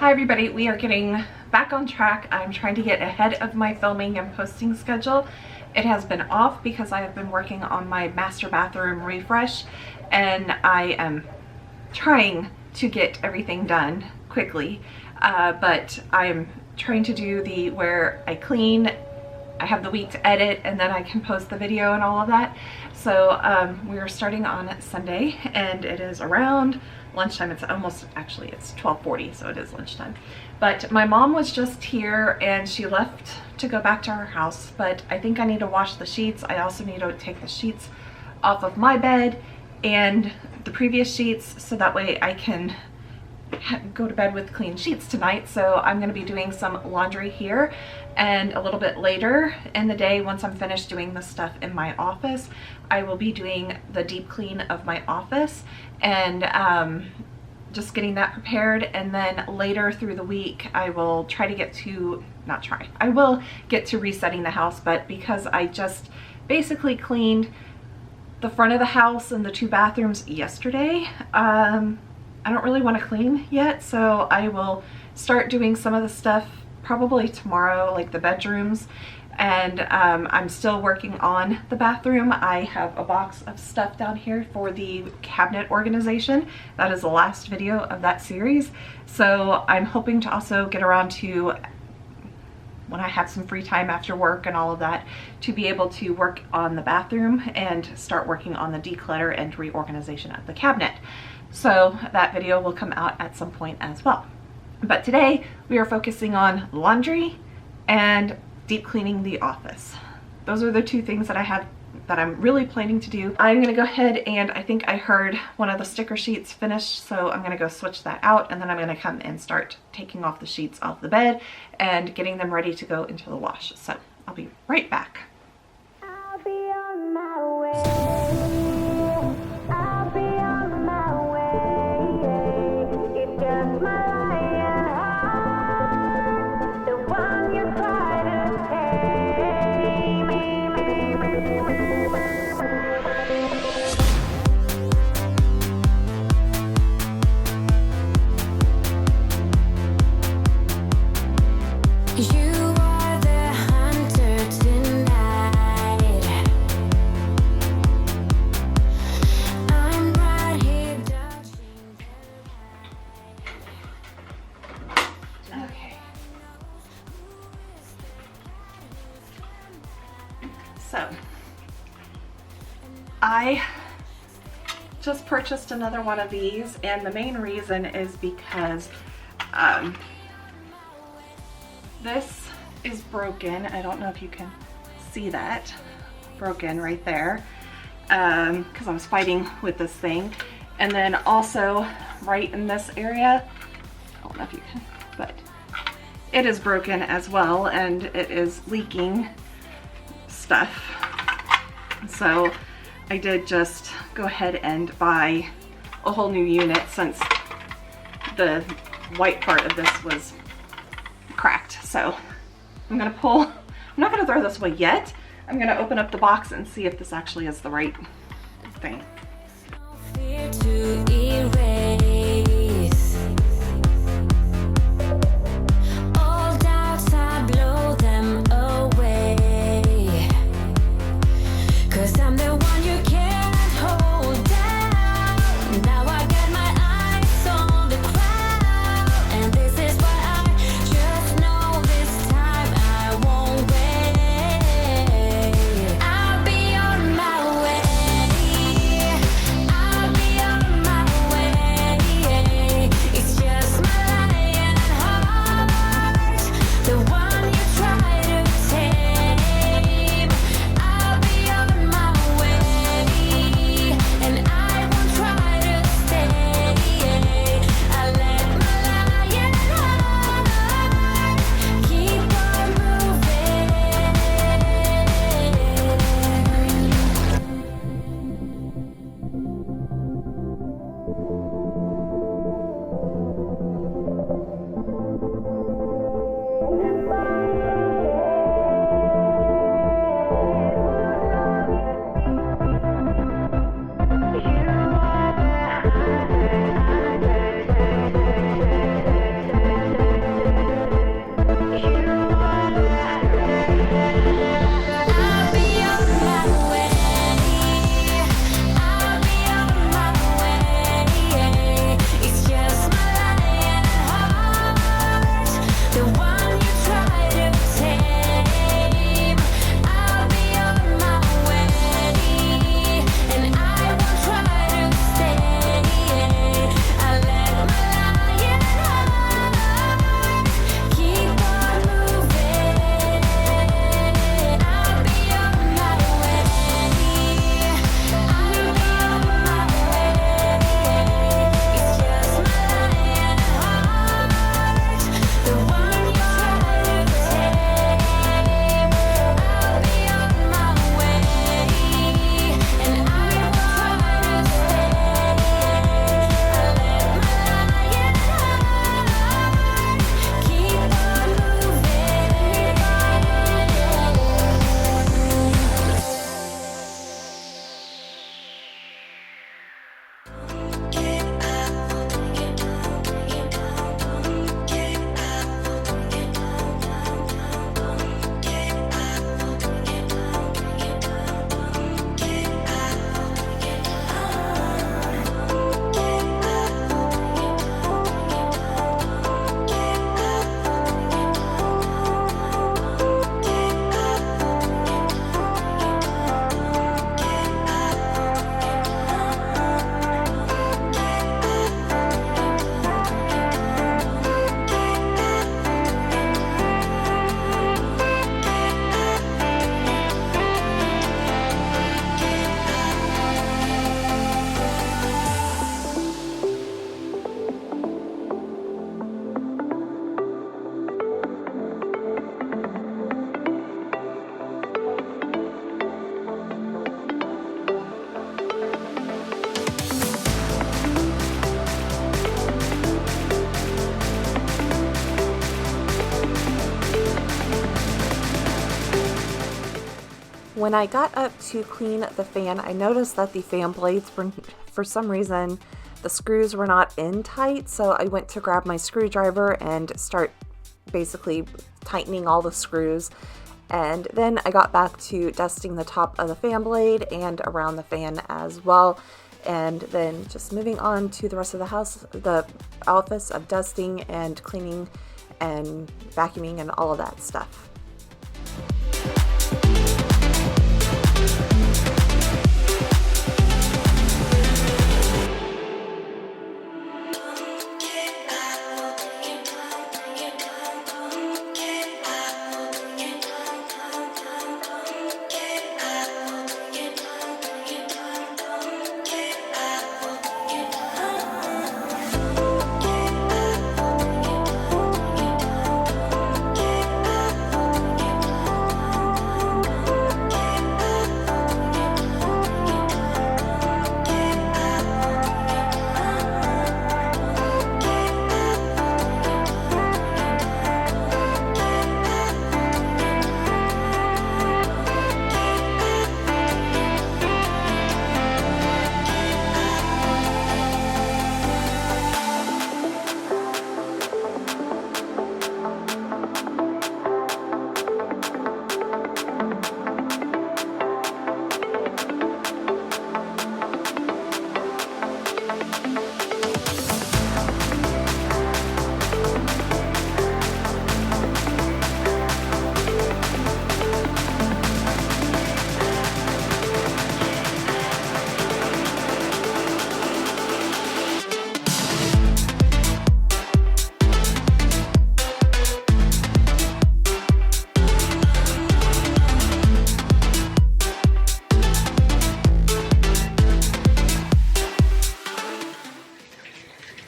Hi everybody, we are getting back on track. I'm trying to get ahead of my filming and posting schedule. It has been off because I have been working on my master bathroom refresh, and I am trying to get everything done quickly, but I'm trying to do the where I clean, I have the week to edit, and then I can post the video and all of that. So we are starting on Sunday, and it is around lunchtime. It's almost, actually it's 12:40, so it is lunchtime. But my mom was just here and she left to go back to her house, but I think I need to wash the sheets. I also need to take the sheets off of my bed and the previous sheets, so that way I can go to bed with clean sheets tonight. So I'm going to be doing some laundry here, and a little bit later in the day, once I'm finished doing the stuff in my office, I will be doing the deep clean of my office and just getting that prepared. And then later through the week I will try to get to, I will get to resetting the house, but because I just basically cleaned the front of the house and the 2 bathrooms yesterday, I don't really want to clean yet, so I will start doing some of the stuff probably tomorrow, like the bedrooms. And I'm still working on the bathroom. I have a box of stuff down here for the cabinet organization. That is the last video of that series. So I'm hoping to also get around to, when I have some free time after work and all of that, to be able to work on the bathroom and start working on the declutter and reorganization of the cabinet. So that video will come out at some point as well. But today we are focusing on laundry and deep cleaning the office. Those are the 2 things that I have that I'm really planning to do. I'm gonna go ahead, and I think I heard one of the sticker sheets finished, so I'm gonna go switch that out, and then I'm gonna come and start taking off the sheets off the bed and getting them ready to go into the wash. So I'll be right back. I'll be on my way. I'll be on my way. It's just my heart, the one you try to tame. You are the hunter tonight. I'm right here dodging the light. Okay. So I just purchased another one of these, and the main reason is because this is broken. I don't know if you can see that. Broken right there, because I was fighting with this thing. And then also right in this area, I don't know if you can, but it is broken as well, and it is leaking stuff. So I did just go ahead and buy a whole new unit, since the white part of this was cracked. So I'm gonna pull, I'm not gonna throw this away yet. I'm gonna open up the box and see if this actually is the right thing. Fear to erase all doubts, I blow them away. 'Cause I'm the one you can't hold down. Now I got my eyes on the crowd, and this is why I just know this time I won't wait. I'll be on my way. I'll be on my When I got up to clean the fan, I noticed that the fan blades were, for some reason, the screws were not in tight, so I went to grab my screwdriver and start basically tightening all the screws. And then I got back to dusting the top of the fan blade and around the fan as well. And then just moving on to the rest of the house, the office of dusting and cleaning and vacuuming and all of that stuff.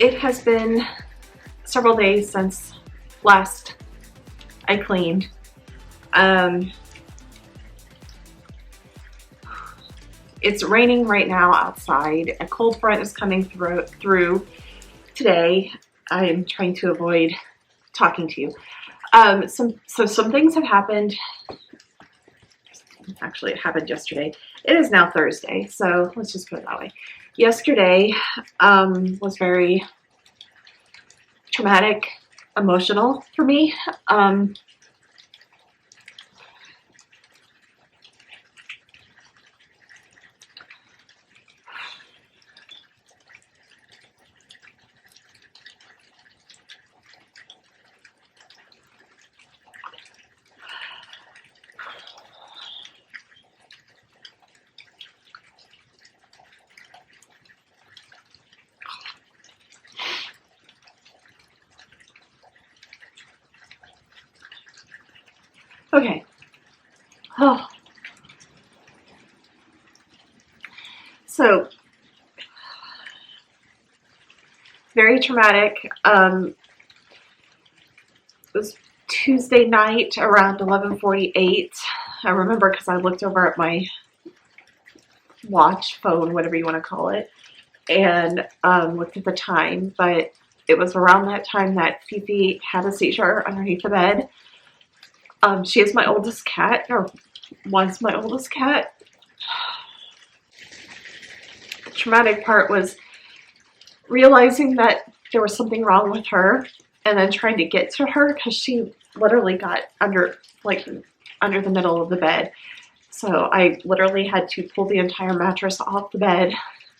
It has been several days since last I cleaned. It's raining right now outside. A cold front is coming through today. I am trying to avoid talking to you. Some things have happened. Actually, it happened yesterday. It is now Thursday, so let's just put it that way. Yesterday was very traumatic, emotional for me. Okay. Oh. So, very traumatic. It was Tuesday night around 11:48. I remember because I looked over at my watch, phone, whatever you want to call it, and looked at the time. But it was around that time that Fifi had a seizure underneath the bed. She is my oldest cat, or was my oldest cat. The traumatic part was realizing that there was something wrong with her and then trying to get to her because she literally got under the middle of the bed. So I literally had to pull the entire mattress off the bed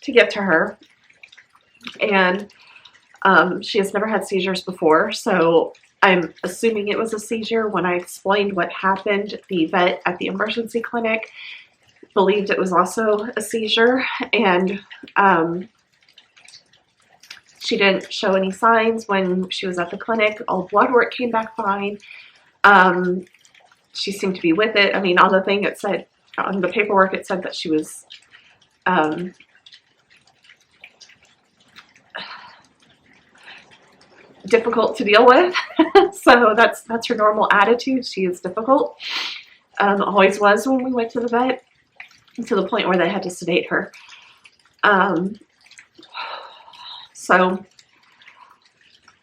to get to her. And she has never had seizures before, so I'm assuming it was a seizure. When I explained what happened, the vet at the emergency clinic believed it was also a seizure, and she didn't show any signs when she was at the clinic. All blood work came back fine. She seemed to be with it. I mean, on the thing it said, on the paperwork, it said that she was difficult to deal with. So that's her normal attitude. She is difficult. Always was when we went to the vet, to the point where they had to sedate her. So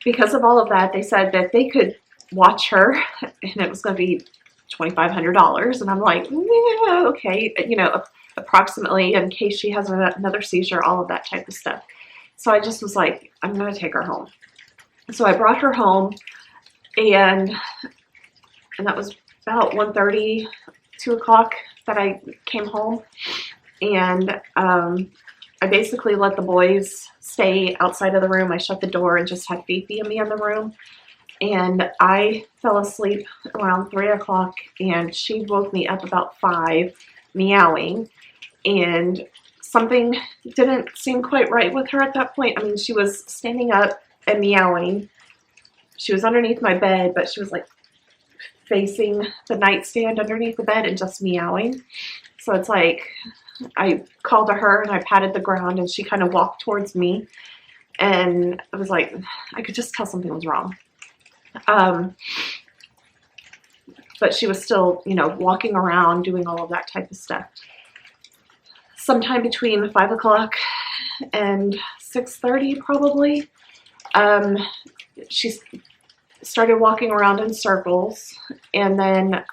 because of all of that, they said that they could watch her, and it was going to be $2,500. And I'm like, yeah, okay, you know, approximately, in case she has another seizure, all of that type of stuff. So I just was like, I'm going to take her home. So I brought her home, and that was about 1:30, 2 o'clock that I came home. And I basically let the boys stay outside of the room. I shut the door and just had Fifi and me in the room. And I fell asleep around 3 o'clock, and she woke me up about 5, meowing. And something didn't seem quite right with her at that point. I mean, she was standing up and meowing. She was underneath my bed, but she was like facing the nightstand underneath the bed and just meowing. So it's like, I called to her and I patted the ground, and she kind of walked towards me. And I was like, I could just tell something was wrong. But she was still, you know, walking around, doing all of that type of stuff. Sometime between 5 o'clock and 6:30 probably, she started walking around in circles, and then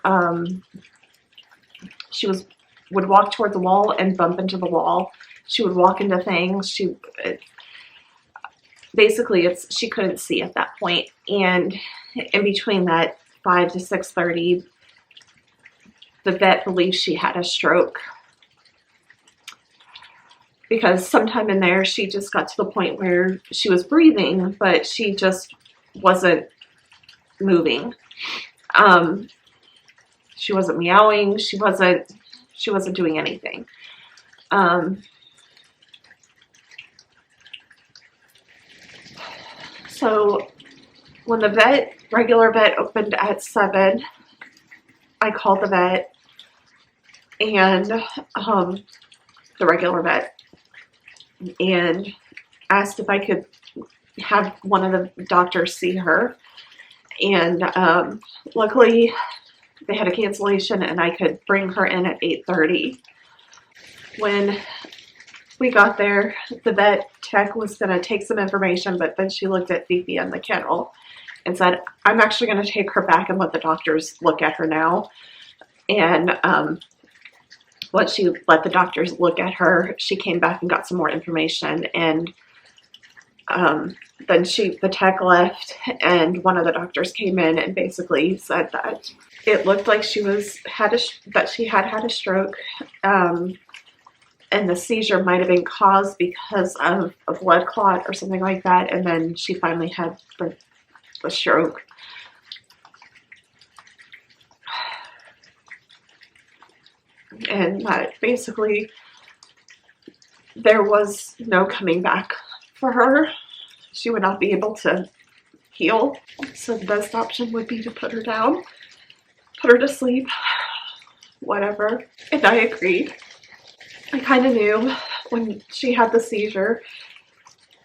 she would walk toward the wall and bump into the wall. She would walk into things. Basically, she couldn't see at that point. And in between that 5 to 6:30, the vet believes she had a stroke, because sometime in there she just got to the point where she was breathing, but she just wasn't moving. She wasn't meowing. She wasn't doing anything. So when the regular vet opened at 7, I called the vet, and the regular vet, and asked if I could have one of the doctors see her. And luckily they had a cancellation, and I could bring her in at 8:30. When we got there, the vet tech was going to take some information, but then she looked at Fifi in the kennel and said, I'm actually going to take her back and let the doctors look at her now. And once she let the doctors look at her, she came back and got some more information. And then the tech left, and one of the doctors came in and basically said that it looked like she had had a stroke, and the seizure might have been caused because of a blood clot or something like that, and then she finally had the stroke. And that basically there was no coming back for her. She would not be able to heal. So the best option would be to put her down, put her to sleep, whatever. And I agreed. I kind of knew when she had the seizure,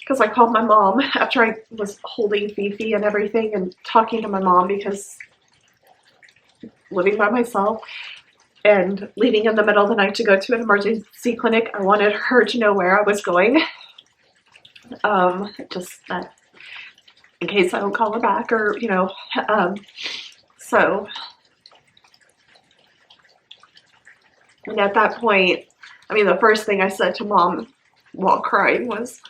because I called my mom after I was holding Fifi and everything, and talking to my mom, because living by myself and leaving in the middle of the night to go to an emergency clinic, I wanted her to know where I was going. Just that in case I don't call her back, or, you know, so, and at that point, I mean, the first thing I said to Mom while crying was,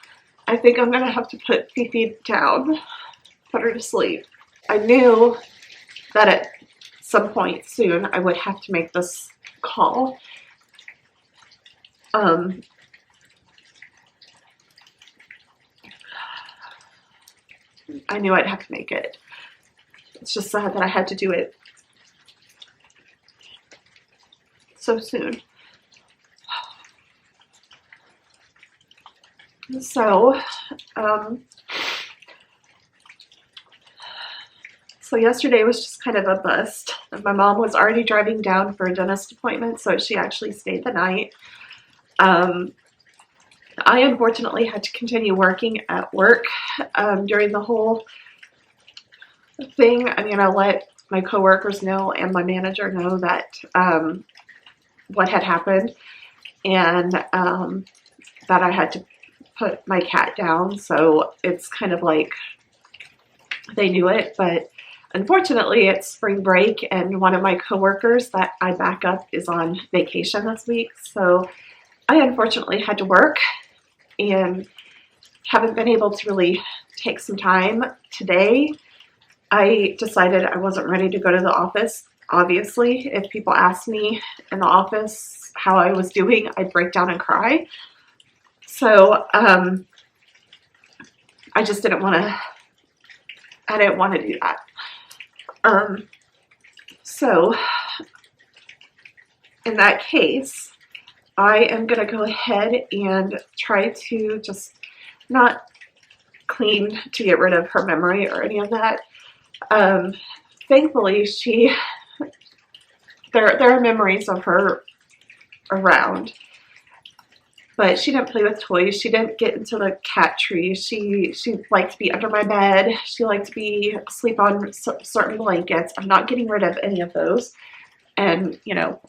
I think I'm going to have to put Fifi down, put her to sleep. I knew that at some point soon I would have to make this call. I knew I'd have to make it. It's just sad that I had to do it so soon. So, so yesterday was just kind of a bust. My mom was already driving down for a dentist appointment, so she actually stayed the night. I unfortunately had to continue working at work during the whole thing. I mean, I let my coworkers know and my manager know that what had happened, and that I had to put my cat down. So it's kind of like they knew it, but Unfortunately, it's spring break, and one of my coworkers that I back up is on vacation this week, so I unfortunately had to work and haven't been able to really take some time today. I decided I wasn't ready to go to the office. Obviously, if people asked me in the office how I was doing, I'd break down and cry. So I just didn't want to. I didn't want to do that. So in that case, I am going to go ahead and try to just not clean to get rid of her memory or any of that. Thankfully, there are memories of her around, but she didn't play with toys. She didn't get into the cat tree. She liked to be under my bed. She liked to be sleep on certain blankets. I'm not getting rid of any of those. And, you know,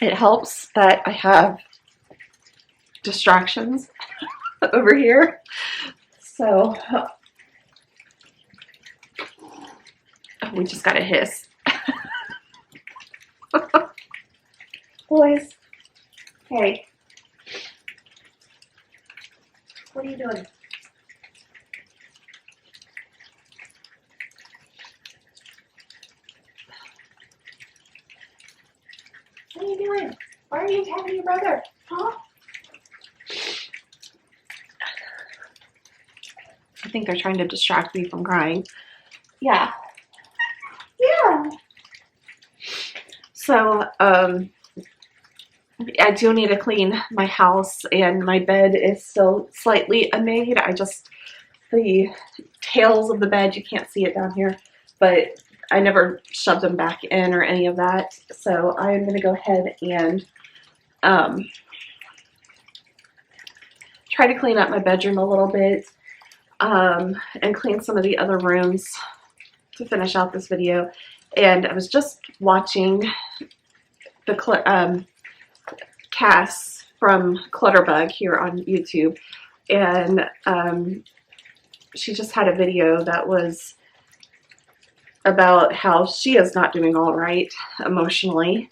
it helps that I have distractions over here. So, we just got a hiss. Boys, hey. What are you doing? What are you doing? Why are you attacking your brother? Huh? I think they're trying to distract me from crying. Yeah. Yeah. So, I do need to clean my house, and my bed is still slightly unmade. The tails of the bed, you can't see it down here, but I never shoved them back in or any of that. So I'm going to go ahead and try to clean up my bedroom a little bit and clean some of the other rooms to finish out this video. And I was just watching the Cass from Clutterbug here on YouTube, and she just had a video that was about how she is not doing all right emotionally,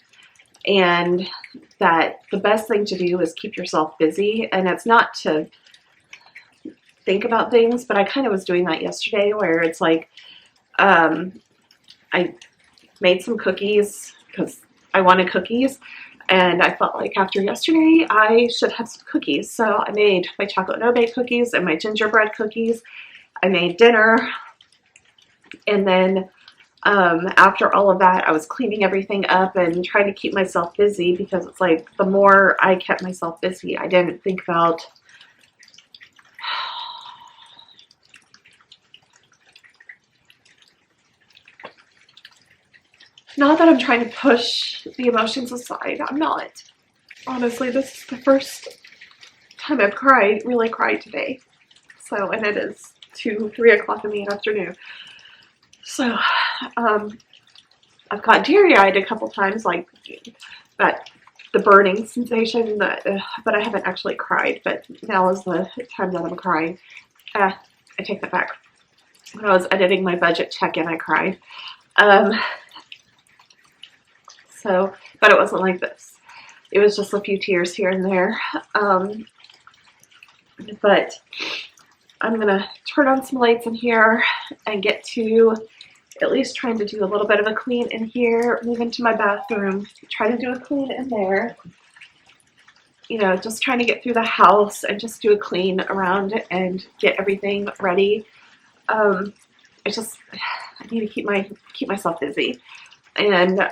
and that the best thing to do is keep yourself busy. And it's not to think about things, but I kind of was doing that yesterday, where it's like I made some cookies because I wanted cookies, and I felt like after yesterday I should have some cookies. So I made my chocolate no-bake cookies and my gingerbread cookies. I made dinner, and then after all of that, I was cleaning everything up and trying to keep myself busy, because it's like the more I kept myself busy, I didn't think about not that I'm trying to push the emotions aside. I'm not. Honestly, this is the first time I've really cried today. So, and it is 3 o'clock in the afternoon. So, I've got teary-eyed a couple times, like that, the burning sensation, but I haven't actually cried. But now is the time that I'm crying. I take that back. When I was editing my budget check-in, I cried. So, but it wasn't like this. It was just a few tears here and there. But I'm going to turn on some lights in here and get to at least trying to do a little bit of a clean in here, move into my bathroom, try to do a clean in there. You know, just trying to get through the house and just do a clean around and get everything ready. I need to keep myself busy. And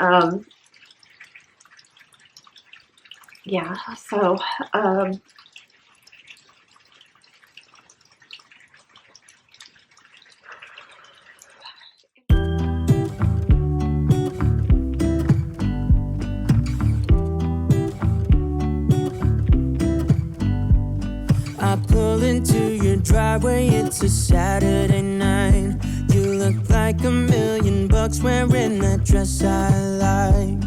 yeah, so I pull into your driveway, it's a Saturday night. You look like $1,000,000 wearing that dress I like.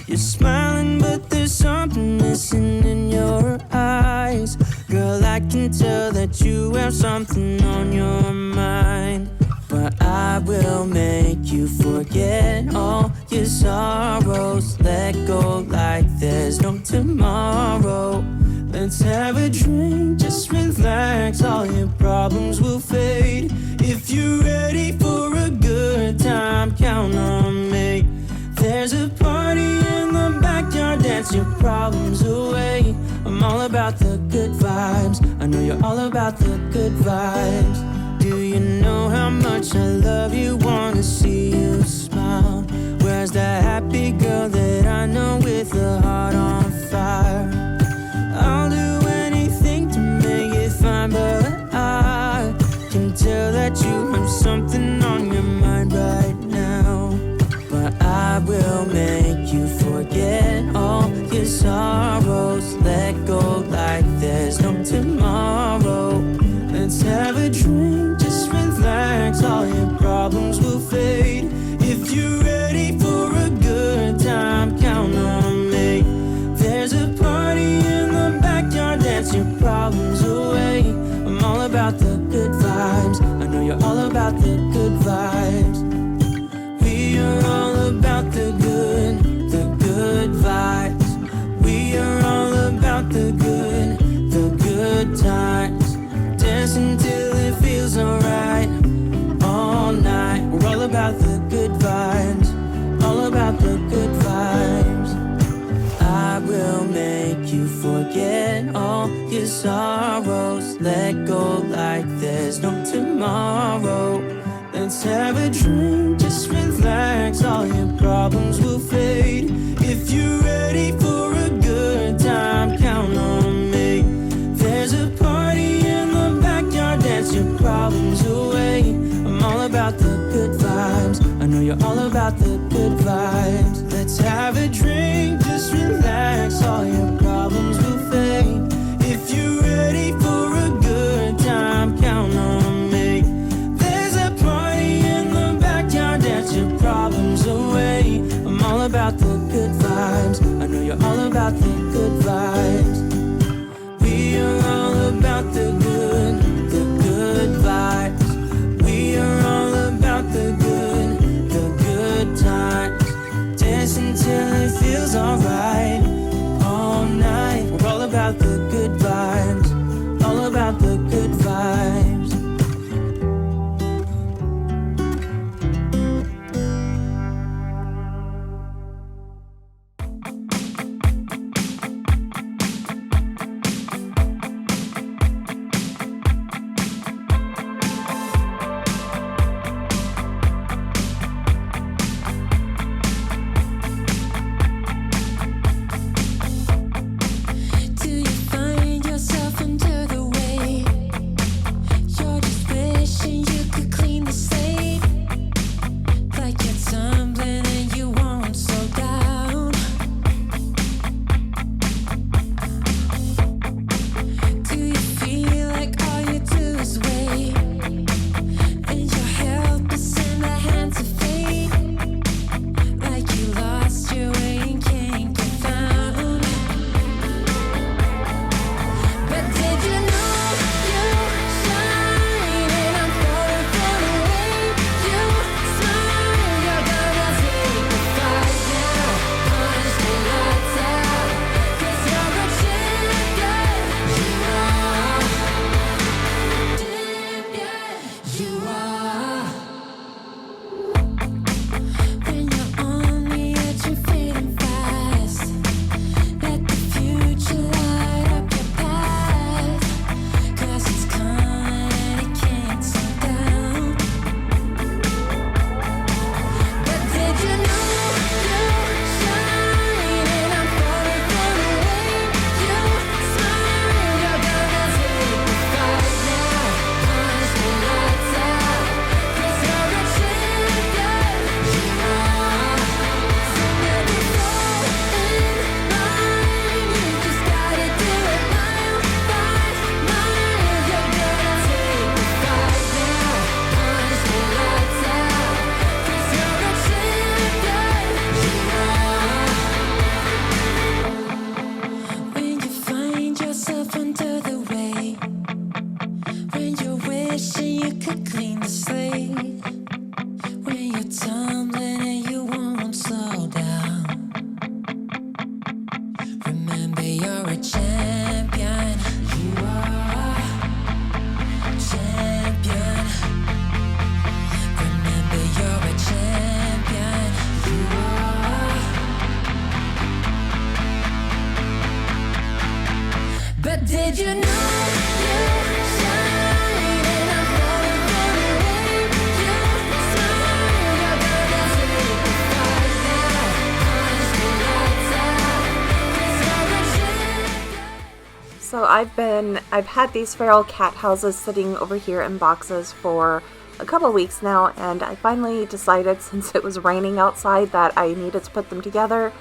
You're smiling, but there's something missing in your eyes. Girl, I can tell that you have something on your mind. But but I will make you forget all your sorrows. Let go like there's no tomorrow. Let's have a drink, just relax, all your problems will fade. If you're ready for a good time, count on me. There's a party in the backyard, dance your problems away. I'm all about the good vibes, I know you're all about the good vibes. Do you know how much I love you, wanna see you smile? Where's that happy girl that I know with a heart on fire? I'll do anything to make it fine, but I can tell that you have something on your mind right now. But I will make you forget all your sorrows. Let go like there's no tomorrow. Let's have a drink, just relax, all your problems will fade. If you're ready for a good time, count on me. There's a party in the backyard, dance your problems away. I'm all about the good vibes, I know you're all about the good vibes. We are all about the good vibes. We are all about the good times. Dance until it feels alright, all night. We're all about the good vibes, all about the good vibes. I will make you forget all your sorrows. Let go like there's no tomorrow. Let's have a drink, just relax, all your problems will fade. If you're ready for a good time, count on me. There's a party in the backyard, dance your problems away. I'm all about the good vibes, I know you're all about the good vibes. Let's have a drink, just relax, all your problems will fade. If you're ready for a good time, count on me. There's a party in the backyard, dance your problems away. I'm all about the good vibes, I know you're all about the good vibes. We are all about the good vibes. We are all about the good times. Dance until it feels alright, all night. We're all about the good vibes, all about the good vibes. I've had these feral cat houses sitting over here in boxes for a couple weeks now, and I finally decided, since it was raining outside, that I needed to put them together.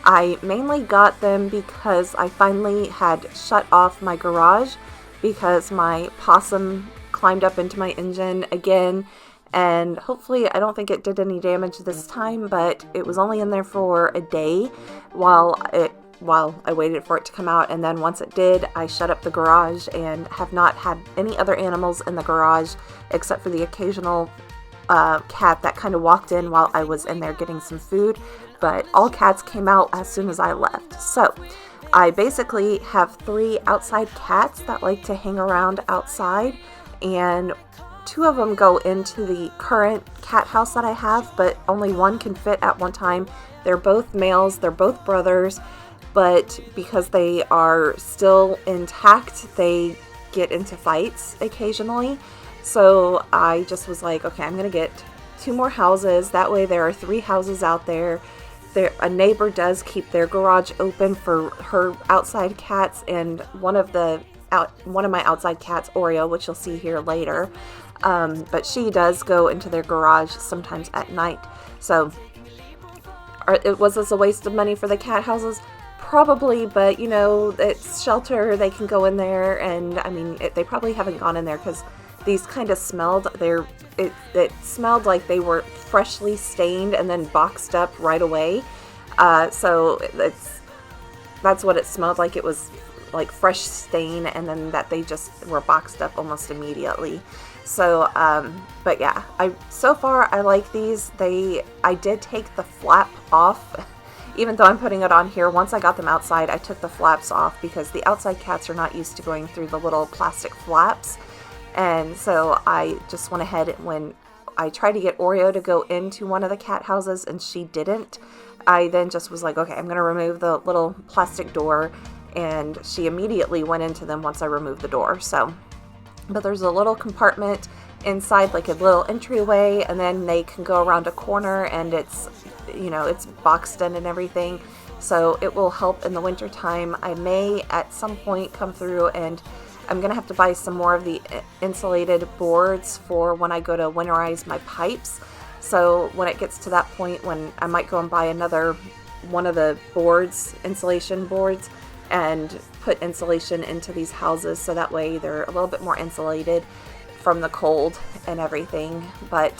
I mainly got them because I finally had shut off my garage because my possum climbed up into my engine again, and hopefully I don't think it did any damage this time, but it was only in there for a day while I waited for it to come out, and then once it did, I shut up the garage and have not had any other animals in the garage except for the occasional cat that kind of walked in while I was in there getting some food, but all cats came out as soon as I left. So I basically have 3 outside cats that like to hang around outside, and 2 of them go into the current cat house that I have, but only one can fit at one time. They're both males, they're both brothers, but because they are still intact, they get into fights occasionally. So I just was like, okay, I'm gonna get 2 more houses. That way there are 3 houses out there. A neighbor does keep their garage open for her outside cats, and one of my outside cats, Oreo, which you'll see here later, but she does go into their garage sometimes at night. So was this a waste of money for the cat houses? Probably, but you know, it's shelter, they can go in there, and I mean, they probably haven't gone in there because these kind of smelled, it smelled like they were freshly stained and then boxed up right away. So that's what it smelled like. It was like fresh stain, and then that they just were boxed up almost immediately. So, but yeah, so far I like these. I did take the flap off. Even though I'm putting it on here, once I got them outside, I took the flaps off because the outside cats are not used to going through the little plastic flaps. And so I just went ahead, when I tried to get Oreo to go into one of the cat houses and she didn't, I then just was like, okay, I'm going to remove the little plastic door, and she immediately went into them once I removed the door. So, but there's a little compartment inside, like a little entryway, and then they can go around a corner, and it's, you know, it's boxed in and everything, so it will help in the winter time. I may at some point come through, and I'm gonna have to buy some more of the insulated boards for when I go to winterize my pipes. So when it gets to that point, when I might go and buy another one of the boards, insulation boards, and put insulation into these houses, so that way they're a little bit more insulated from the cold and everything. But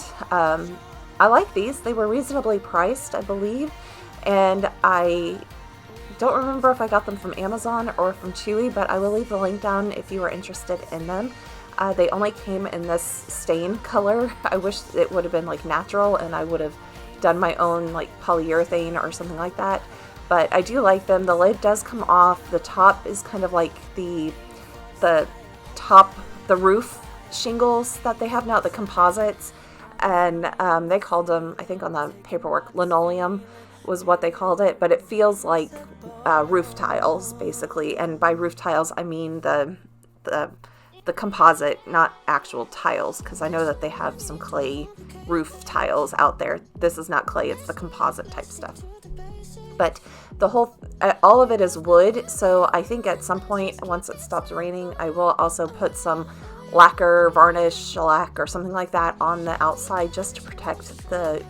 I like these. They were reasonably priced, I believe, and I don't remember if I got them from Amazon or from Chewy, but I will leave the link down if you are interested in them. They only came in this stain color. I wish it would have been like natural, and I would have done my own like polyurethane or something like that, but I do like them. The lid does come off. The top is kind of like the roof shingles that they have now, the composites, and they called them, I think on the paperwork, linoleum was what they called it, but it feels like roof tiles basically, and by roof tiles I mean the composite, not actual tiles, because I know that they have some clay roof tiles out there. This is not clay, it's the composite type stuff. But all of it is wood, so I think at some point, once it stops raining, I will also put some lacquer, varnish, shellac, or something like that on the outside, just to protect the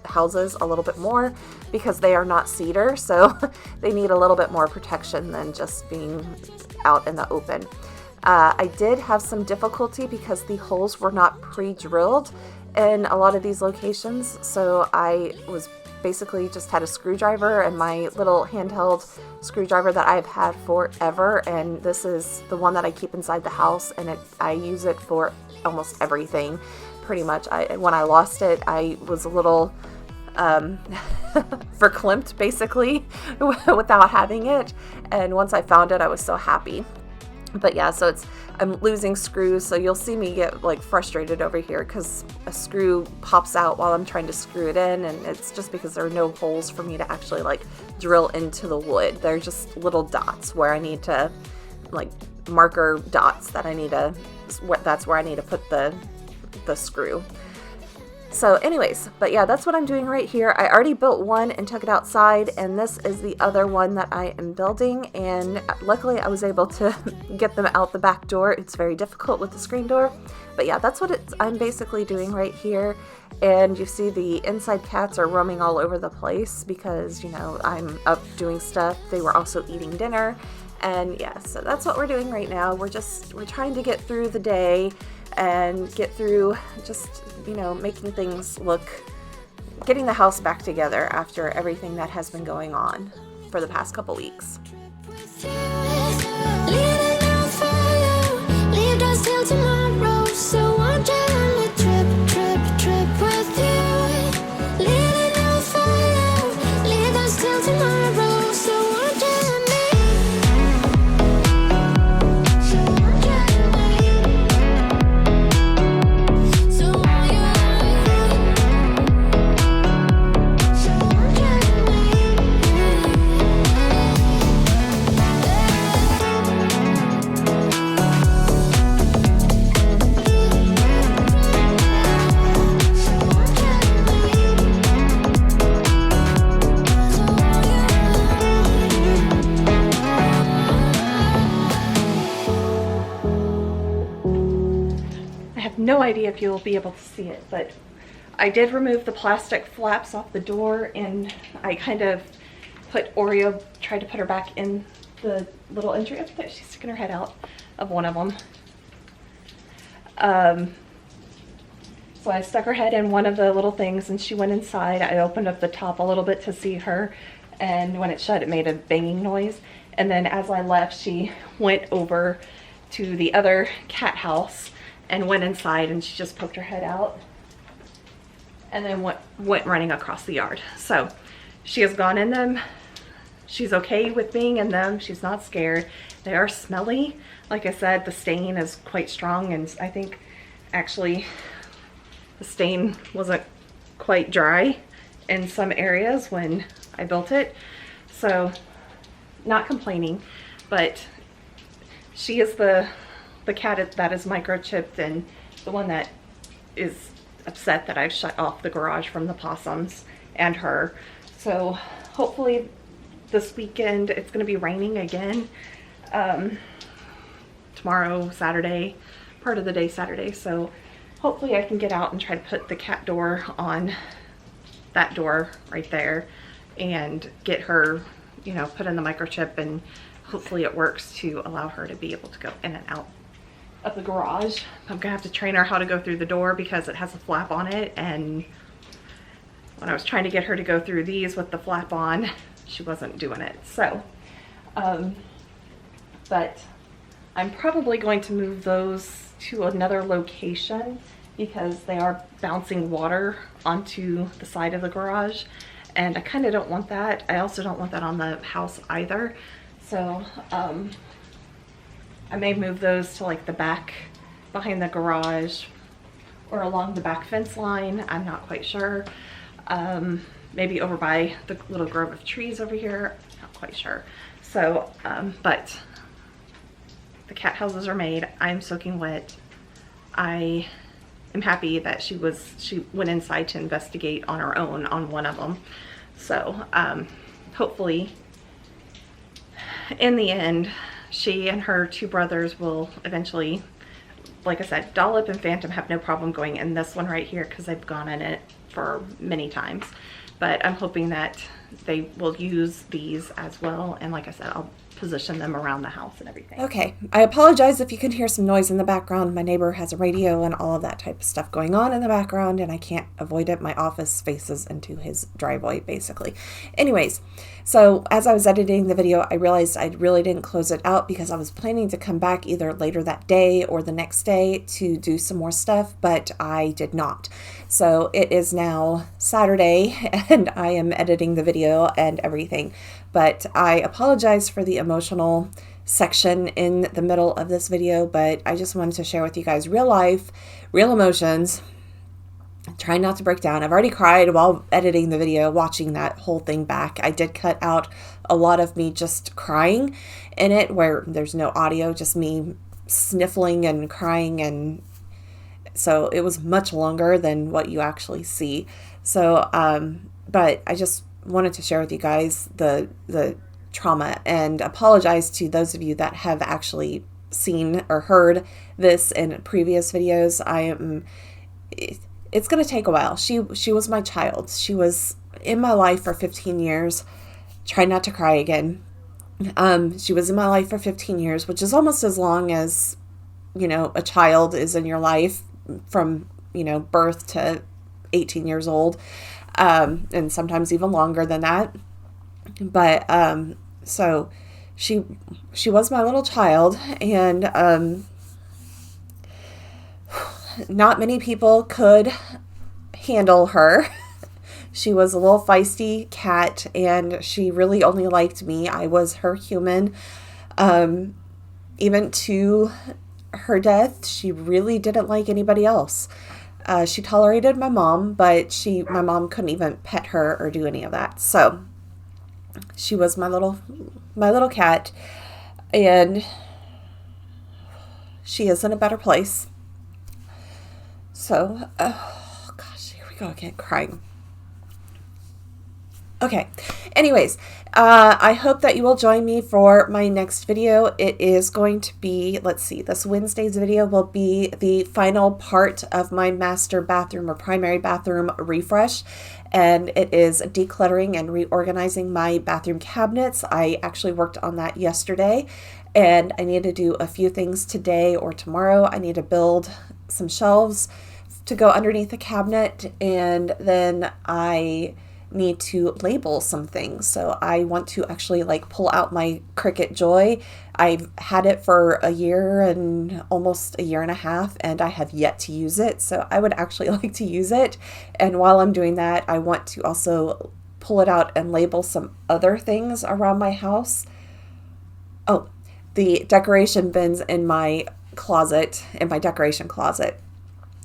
houses a little bit more, because they are not cedar, so they need a little bit more protection than just being out in the open. I did have some difficulty because the holes were not pre-drilled in a lot of these locations, so I was basically just had a screwdriver and my little handheld screwdriver that I've had forever, and this is the one that I keep inside the house, and I use it for almost everything pretty much. When I lost it, I was a little verklempt basically without having it, and once I found it, I was so happy. But yeah, so I'm losing screws, so you'll see me get like frustrated over here because a screw pops out while I'm trying to screw it in, and it's just because there are no holes for me to actually like drill into the wood. They're just little dots where I need to, like marker dots that I need to, that's where I need to put the screw. So anyways, but yeah, that's what I'm doing right here. I already built one and took it outside, and this is the other one that I am building, and luckily I was able to get them out the back door. It's very difficult with the screen door, but yeah, that's what I'm basically doing right here. And you see the inside cats are roaming all over the place because, you know, I'm up doing stuff. They were also eating dinner, and yeah, so that's what we're doing right now. We're trying to get through the day and get through just, you know, making things look, getting the house back together after everything that has been going on for the past couple weeks. No idea if you'll be able to see it, but I did remove the plastic flaps off the door, and I kind of put Oreo, tried to put her back in the little entry. Up there, she's sticking her head out of one of them. So I stuck her head in one of the little things, and she went inside. I opened up the top a little bit to see her, and when it shut, it made a banging noise. And then as I left, she went over to the other cat house and went inside, and she just poked her head out and then went running across the yard. So she has gone in them. She's okay with being in them. She's not scared. They are smelly. Like I said, the stain is quite strong, and I think actually the stain wasn't quite dry in some areas when I built it. So not complaining, but she is the cat that is microchipped, and the one that is upset that I've shut off the garage from the possums and her. So hopefully this weekend, it's going to be raining again. Tomorrow, Saturday, part of the day Saturday. So hopefully I can get out and try to put the cat door on that door right there and get her, you know, put in the microchip, and hopefully it works to allow her to be able to go in and out of the garage. I'm gonna have to train her how to go through the door because it has a flap on it, and when I was trying to get her to go through these with the flap on, she wasn't doing it. So but I'm probably going to move those to another location because they are bouncing water onto the side of the garage, and I kind of don't want that. I also don't want that on the house either. So I may move those to like the back behind the garage or along the back fence line. I'm not quite sure. Maybe over by the little grove of trees over here. Not quite sure. So, but the cat houses are made. I'm soaking wet. I am happy that she went inside to investigate on her own on one of them. So, hopefully in the end, she and her two brothers will eventually, like I said, Dollop and Phantom have no problem going in this one right here because they've gone in it for many times. But I'm hoping that they will use these as well. And like I said, I'll position them around the house and everything. Okay, I apologize if you can hear some noise in the background. My neighbor has a radio and all of that type of stuff going on in the background, and I can't avoid it. My office faces into his driveway, basically. Anyways, so as I was editing the video, I realized I really didn't close it out because I was planning to come back either later that day or the next day to do some more stuff, but I did not. So it is now Saturday, and I am editing the video and everything. But I apologize for the emotional section in the middle of this video, but I just wanted to share with you guys real life, real emotions. Trying not to break down. I've already cried while editing the video, watching that whole thing back. I did cut out a lot of me just crying in it where there's no audio, just me sniffling and crying, and So it was much longer than what you actually see. So, but I just wanted to share with you guys the trauma, and apologize to those of you that have actually seen or heard this in previous videos. It's going to take a while. She was my child. She was in my life for 15 years. Try not to cry again. She was in my life for 15 years, which is almost as long as, you know, a child is in your life from, you know, birth to 18 years old. And sometimes even longer than that. But, so she was my little child, and, not many people could handle her. She was a little feisty cat, and she really only liked me. I was her human. Even to her death, she really didn't like anybody else. She tolerated my mom, but my mom couldn't even pet her or do any of that. So she was my little cat, and she is in a better place. So, oh gosh, here we go again, crying. Okay, anyways, I hope that you will join me for my next video. It is going to be, let's see, this Wednesday's video will be the final part of my master bathroom or primary bathroom refresh. And it is decluttering and reorganizing my bathroom cabinets. I actually worked on that yesterday, and I need to do a few things today or tomorrow. I need to build some shelves to go underneath the cabinet, and then I need to label some things. So I want to actually like pull out my Cricut Joy. I've had it for a year and almost a year and a half, and I have yet to use it. So I would actually like to use it. And while I'm doing that, I want to also pull it out and label some other things around my house. Oh, the decoration bins in my closet, in my decoration closet.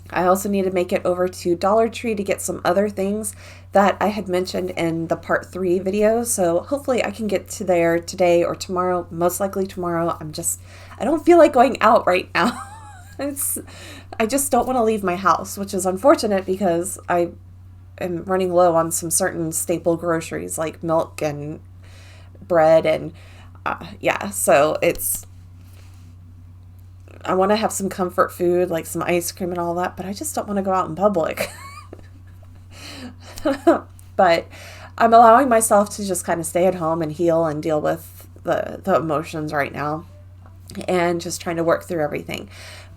I also need to make it over to Dollar Tree to get some other things that I had mentioned in the part 3 video. So hopefully I can get to there today or tomorrow, most likely tomorrow. I don't feel like going out right now. I just don't want to leave my house, which is unfortunate because I am running low on some certain staple groceries like milk and bread, and yeah, so I want to have some comfort food, like some ice cream and all that, but I just don't want to go out in public. But I'm allowing myself to just kind of stay at home and heal and deal with the emotions right now, and just trying to work through everything.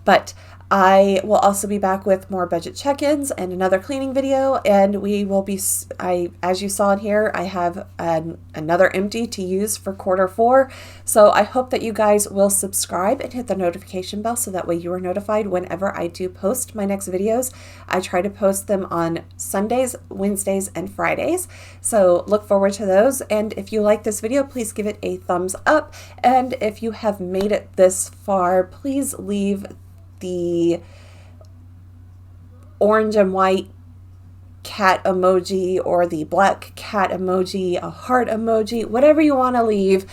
But I will also be back with more budget check-ins and another cleaning video, and we will be, as you saw in here, I have another empty to use for quarter 4. So I hope that you guys will subscribe and hit the notification bell so that way you are notified whenever I do post my next videos. I try to post them on Sundays, Wednesdays, and Fridays. So look forward to those. And if you like this video, please give it a thumbs up. And if you have made it this far, please leave the orange and white cat emoji or the black cat emoji, a heart emoji, whatever you want to leave.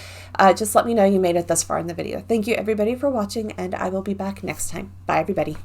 Just let me know you made it this far in the video. Thank you everybody for watching, and I will be back next time. Bye everybody.